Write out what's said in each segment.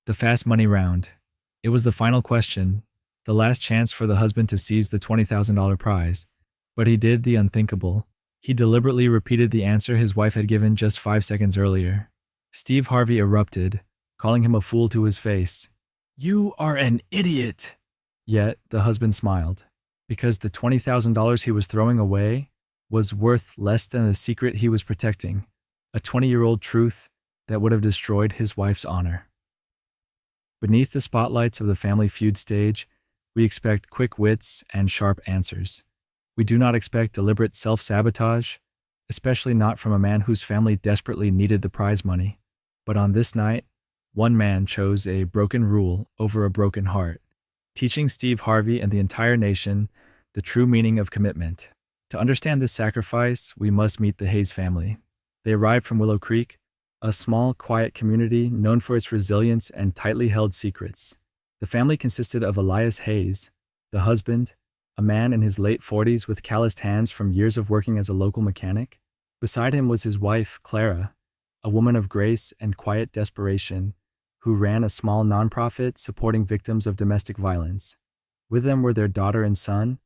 The fast money round. It was the final question, the last chance for the husband to seize the $20,000 prize. But he did the unthinkable. He deliberately repeated the answer his wife had given just 5 seconds earlier. Steve Harvey erupted, calling him a fool to his face. "You are an idiot!" Yet the husband smiled, because the $20,000 he was throwing away was worth less than the secret he was protecting, a 20-year-old truth that would have destroyed his wife's honor. Beneath the spotlights of the Family Feud stage, we expect quick wits and sharp answers. We do not expect deliberate self-sabotage, especially not from a man whose family desperately needed the prize money. But on this night, one man chose a broken rule over a broken heart, teaching Steve Harvey and the entire nation the true meaning of commitment. To understand this sacrifice, we must meet the Hayes family. They arrived from Willow Creek, a small, quiet community known for its resilience and tightly held secrets. The family consisted of Elias Hayes, the husband, a man in his late 40s with calloused hands from years of working as a local mechanic. Beside him was his wife, Clara, a woman of grace and quiet desperation who ran a small nonprofit supporting victims of domestic violence. With them were their daughter and son,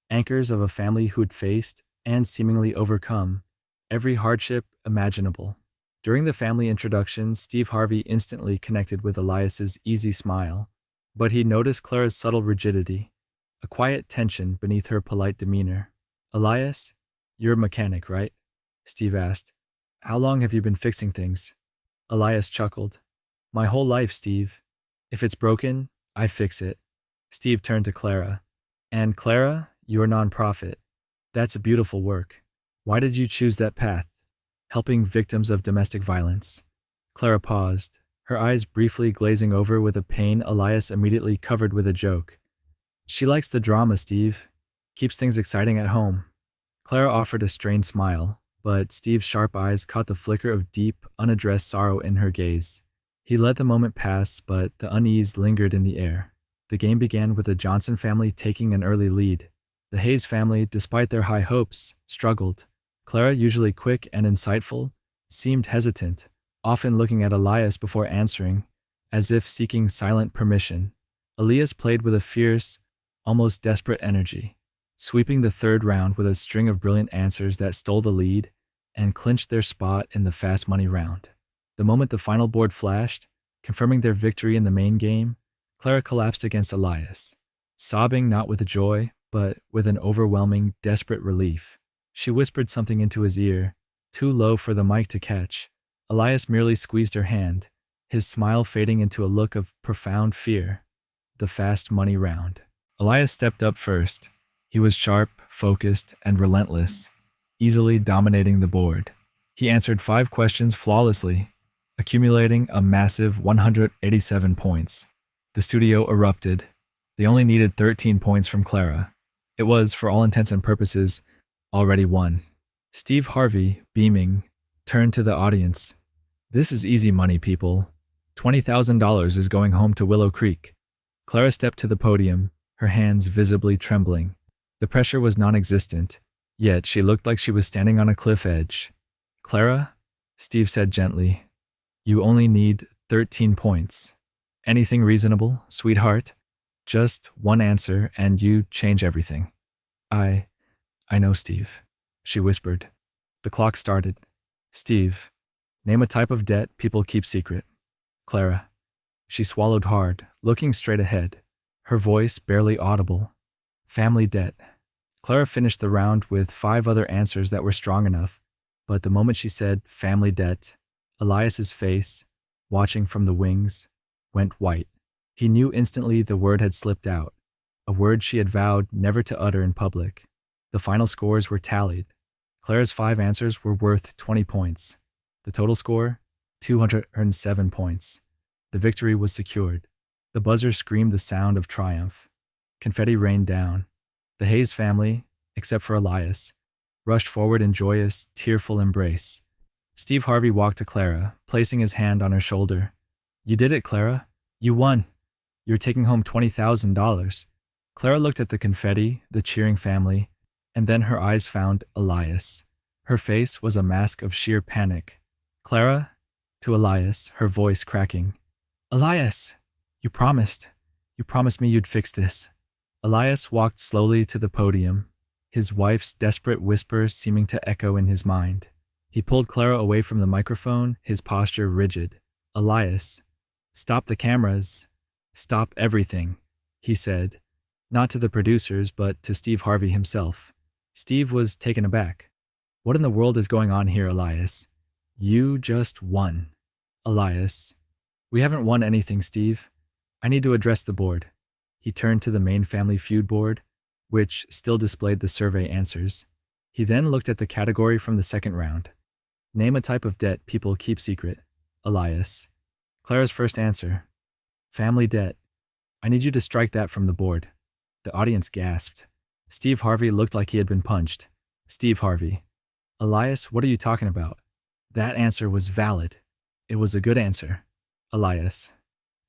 anchors of a family who'd faced, and seemingly overcome, every hardship imaginable. During the family introduction, Steve Harvey instantly connected with Elias's easy smile, but he noticed Clara's subtle rigidity, a quiet tension beneath her polite demeanor. "Elias, you're a mechanic, right?" Steve asked. "How long have you been fixing things?" Elias chuckled. "My whole life, Steve. If it's broken, I fix it." Steve turned to Clara. "And Clara, your nonprofit. That's a beautiful work. Why did you choose that path? Helping victims of domestic violence?" Clara paused, her eyes briefly glazing over with a pain Elias immediately covered with a joke. "She likes the drama, Steve. Keeps things exciting at home." Clara offered a strained smile, but Steve's sharp eyes caught the flicker of deep, unaddressed sorrow in her gaze. He let the moment pass, but the unease lingered in the air. The game began with the Johnson family taking an early lead. The Hayes family, despite their high hopes, struggled. Clara, usually quick and insightful, seemed hesitant, often looking at Elias before answering, as if seeking silent permission. Elias played with a fierce, almost desperate energy, sweeping the third round with a string of brilliant answers that stole the lead and clinched their spot in the fast money round. The moment the final board flashed, confirming their victory in the main game, Clara collapsed against Elias, sobbing not with joy, but with an overwhelming, desperate relief. She whispered something into his ear, too low for the mic to catch. Elias merely squeezed her hand, his smile fading into a look of profound fear. The fast money round. Elias stepped up first. He was sharp, focused, and relentless, easily dominating the board. He answered 5 questions flawlessly, accumulating a massive 187 points. The studio erupted. They only needed 13 points from Clara. It was, for all intents and purposes, already won. Steve Harvey, beaming, turned to the audience. "This is easy money, people. $20,000 is going home to Willow Creek." Clara stepped to the podium, her hands visibly trembling. The pressure was non-existent, yet she looked like she was standing on a cliff edge. "Clara," Steve said gently, "you only need 13 points. Anything reasonable, sweetheart? Just one answer and you change everything." I know, Steve," she whispered. The clock started. "Steve, name a type of debt people keep secret." "Clara." She swallowed hard, looking straight ahead, her voice barely audible. "Family debt." Clara finished the round with 5 other answers that were strong enough, but the moment she said family debt, Elias's face, watching from the wings, went white. He knew instantly the word had slipped out, a word she had vowed never to utter in public. The final scores were tallied. Clara's 5 answers were worth 20 points. The total score, 207 points. The victory was secured. The buzzer screamed the sound of triumph. Confetti rained down. The Hayes family, except for Elias, rushed forward in joyous, tearful embrace. Steve Harvey walked to Clara, placing his hand on her shoulder. "You did it, Clara. You won. You're taking home $20,000. Clara looked at the confetti, the cheering family, and then her eyes found Elias. Her face was a mask of sheer panic. "Clara," to Elias, her voice cracking. Elias, you promised. You promised me you'd fix this. Elias walked slowly to the podium, his wife's desperate whisper seeming to echo in his mind. He pulled Clara away from the microphone, his posture rigid. Elias, stop the cameras. Stop everything, he said, not to the producers, but to Steve Harvey himself. Steve was taken aback. What in the world is going on here, Elias? You just won. Elias, we haven't won anything, Steve. I need to address the board. He turned to the main Family Feud board, which still displayed the survey answers. He then looked at the category from the second round. Name a type of debt people keep secret. Elias. Clara's first answer. Family debt. I need you to strike that from the board. The audience gasped. Steve Harvey looked like he had been punched. Steve Harvey. Elias, what are you talking about? That answer was valid. It was a good answer. Elias.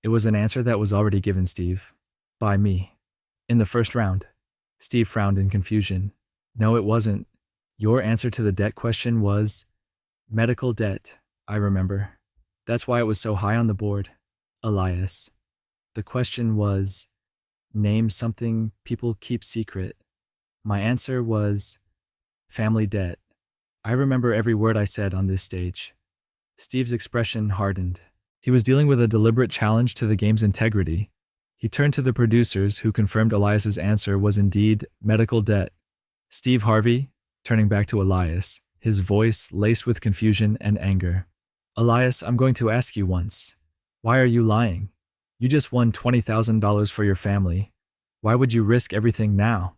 It was an answer that was already given, Steve. By me. In the first round. Steve frowned in confusion. No, it wasn't. Your answer to the debt question was medical debt, I remember. That's why it was so high on the board. Elias. The question was, name something people keep secret. My answer was family debt. I remember every word I said on this stage. Steve's expression hardened. He was dealing with a deliberate challenge to the game's integrity. He turned to the producers, who confirmed Elias's answer was indeed medical debt. Steve Harvey, turning back to Elias, his voice laced with confusion and anger. Elias, I'm going to ask you once. Why are you lying? You just won $20,000 for your family. Why would you risk everything now?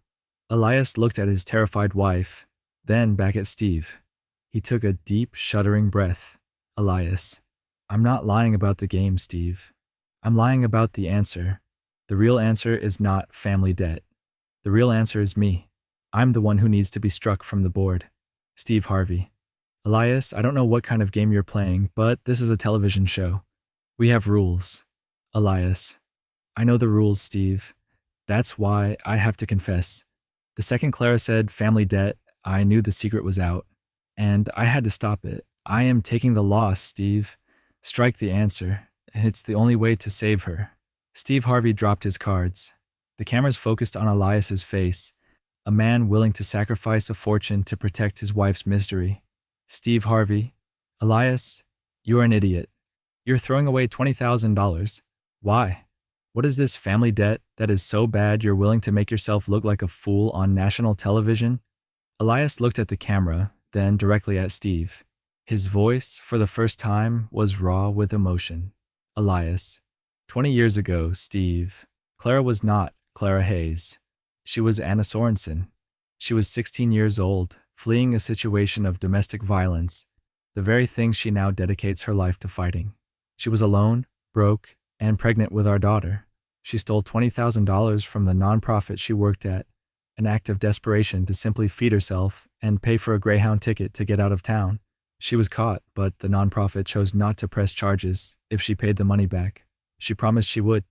Elias looked at his terrified wife, then back at Steve. He took a deep, shuddering breath. Elias, I'm not lying about the game, Steve. I'm lying about the answer. The real answer is not family debt. The real answer is me. I'm the one who needs to be struck from the board. Steve Harvey. Elias, I don't know what kind of game you're playing, but this is a television show. We have rules. Elias. I know the rules, Steve. That's why I have to confess. The second Clara said family debt, I knew the secret was out, and I had to stop it. I am taking the loss, Steve. Strike the answer. It's the only way to save her. Steve Harvey dropped his cards. The cameras focused on Elias's face, a man willing to sacrifice a fortune to protect his wife's misery. Steve Harvey. Elias, you're an idiot. You're throwing away $20,000. Why? What is this family debt that is so bad you're willing to make yourself look like a fool on national television? Elias looked at the camera, then directly at Steve. His voice, for the first time, was raw with emotion. Elias. 20 years ago, Steve, Clara was not Clara Hayes. She was Anna Sorensen. She was 16 years old, fleeing a situation of domestic violence, the very thing she now dedicates her life to fighting. She was alone, broke, and pregnant with our daughter. She stole $20,000 from the nonprofit she worked at, an act of desperation to simply feed herself and pay for a Greyhound ticket to get out of town. She was caught, but the nonprofit chose not to press charges if she paid the money back. She promised she would.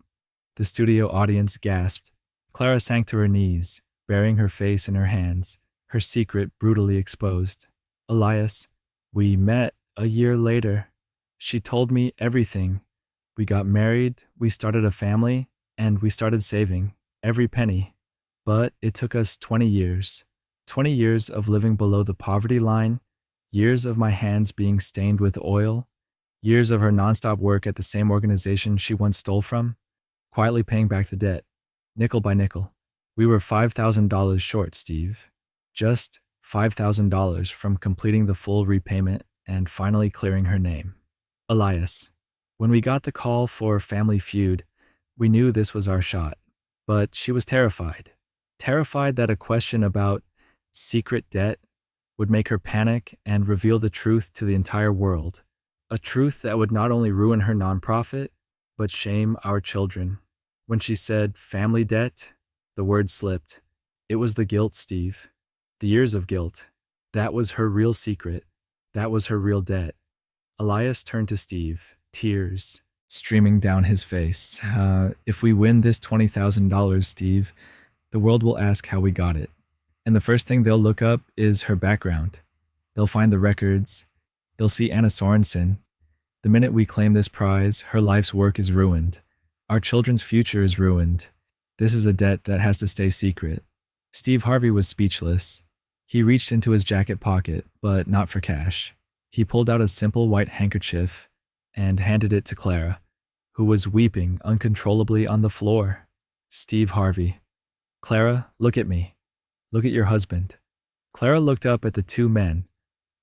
The studio audience gasped. Clara sank to her knees, burying her face in her hands, her secret brutally exposed. Elias, we met a year later. She told me everything. We got married, we started a family, and we started saving every penny. But it took us 20 years. 20 years of living below the poverty line, years of my hands being stained with oil, years of her nonstop work at the same organization she once stole from, quietly paying back the debt, nickel by nickel. We were $5,000 short, Steve. Just $5,000 from completing the full repayment and finally clearing her name. Elias. When we got the call for Family Feud, we knew this was our shot. But she was terrified. Terrified that a question about secret debt would make her panic and reveal the truth to the entire world. A truth that would not only ruin her nonprofit, but shame our children. When she said family debt, the word slipped. It was the guilt, Steve. The years of guilt. That was her real secret. That was her real debt. Elias turned to Steve, tears streaming down his face. If we win this $20,000, Steve, the world will ask how we got it. And the first thing they'll look up is her background. They'll find the records. They'll see Anna Sorensen. The minute we claim this prize, her life's work is ruined. Our children's future is ruined. This is a debt that has to stay secret. Steve Harvey was speechless. He reached into his jacket pocket, but not for cash. He pulled out a simple white handkerchief and handed it to Clara, who was weeping uncontrollably on the floor. Steve Harvey. Clara, look at me. Look at your husband. Clara looked up at the two men,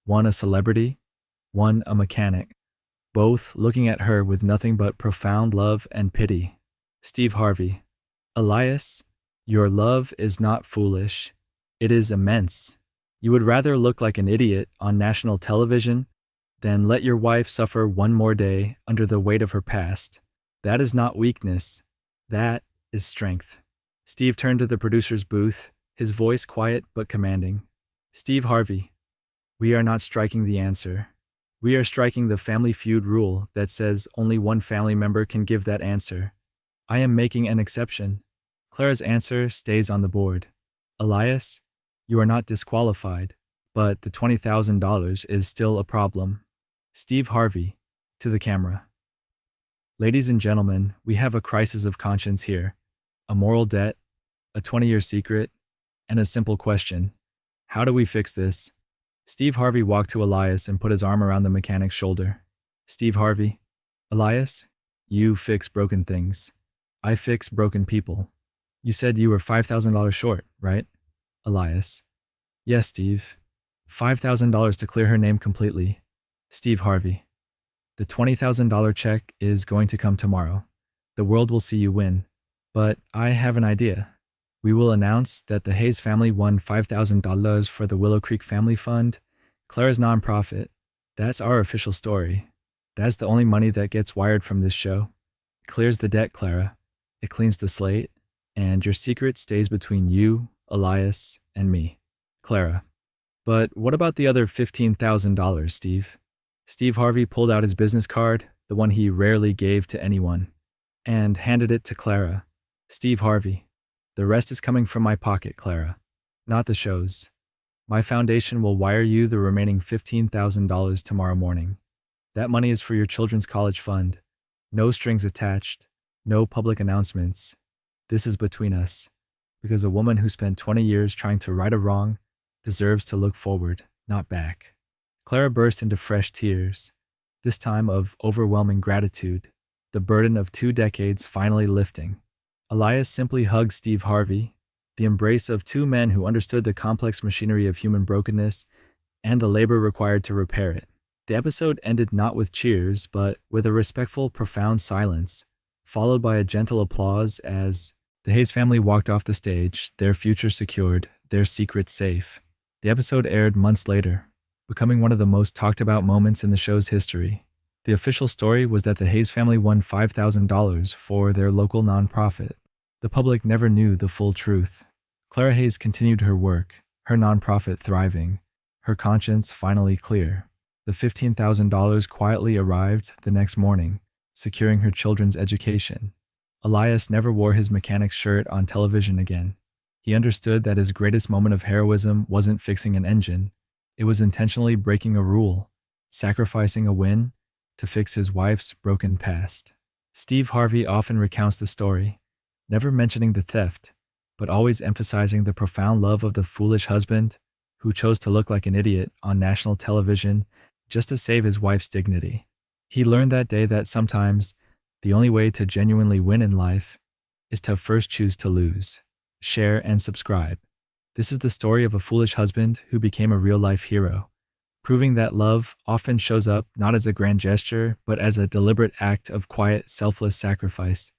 one a celebrity, one a mechanic, both looking at her with nothing but profound love and pity. Steve Harvey. Elias, your love is not foolish. It is immense. You would rather look like an idiot on national television than let your wife suffer one more day under the weight of her past. That is not weakness. That is strength. Steve turned to the producer's booth, his voice quiet but commanding. Steve Harvey, we are not striking the answer. We are striking the Family Feud rule that says only one family member can give that answer. I am making an exception. Clara's answer stays on the board. Elias, you are not disqualified, but the $20,000 is still a problem. Steve Harvey, to the camera. Ladies and gentlemen, we have a crisis of conscience here. A moral debt, a 20-year secret, and a simple question. How do we fix this? Steve Harvey walked to Elias and put his arm around the mechanic's shoulder. Steve Harvey, Elias, you fix broken things. I fix broken people. You said you were $5,000 short, right? Elias. Yes, Steve. $5,000 to clear her name completely. Steve Harvey. The $20,000 check is going to come tomorrow. The world will see you win. But I have an idea. We will announce that the Hayes family won $5,000 for the Willow Creek Family Fund, Clara's nonprofit. That's our official story. That's the only money that gets wired from this show. It clears the debt, Clara. It cleans the slate, and your secret stays between you, Elias, and me, Clara. But what about the other $15,000, Steve? Steve Harvey pulled out his business card, the one he rarely gave to anyone, and handed it to Clara. Steve Harvey. The rest is coming from my pocket, Clara, not the show's. My foundation will wire you the remaining $15,000 tomorrow morning. That money is for your children's college fund. No strings attached, no public announcements. This is between us, because a woman who spent 20 years trying to right a wrong deserves to look forward, not back. Clara burst into fresh tears, this time of overwhelming gratitude, the burden of 2 decades finally lifting. Elias simply hugged Steve Harvey, the embrace of 2 men who understood the complex machinery of human brokenness and the labor required to repair it. The episode ended not with cheers, but with a respectful, profound silence, followed by a gentle applause as the Hayes family walked off the stage, their future secured, their secrets safe. The episode aired months later, becoming one of the most talked about moments in the show's history. The official story was that the Hayes family won $5,000 for their local nonprofit. The public never knew the full truth. Clara Hayes continued her work, her nonprofit thriving, her conscience finally clear. The $15,000 quietly arrived the next morning, securing her children's education. Elias never wore his mechanic's shirt on television again. He understood that his greatest moment of heroism wasn't fixing an engine. It was intentionally breaking a rule, sacrificing a win to fix his wife's broken past. Steve Harvey often recounts the story, never mentioning the theft, but always emphasizing the profound love of the foolish husband who chose to look like an idiot on national television just to save his wife's dignity. He learned that day that sometimes the only way to genuinely win in life is to first choose to lose. Share and subscribe. This is the story of a foolish husband who became a real-life hero, proving that love often shows up not as a grand gesture, but as a deliberate act of quiet, selfless sacrifice.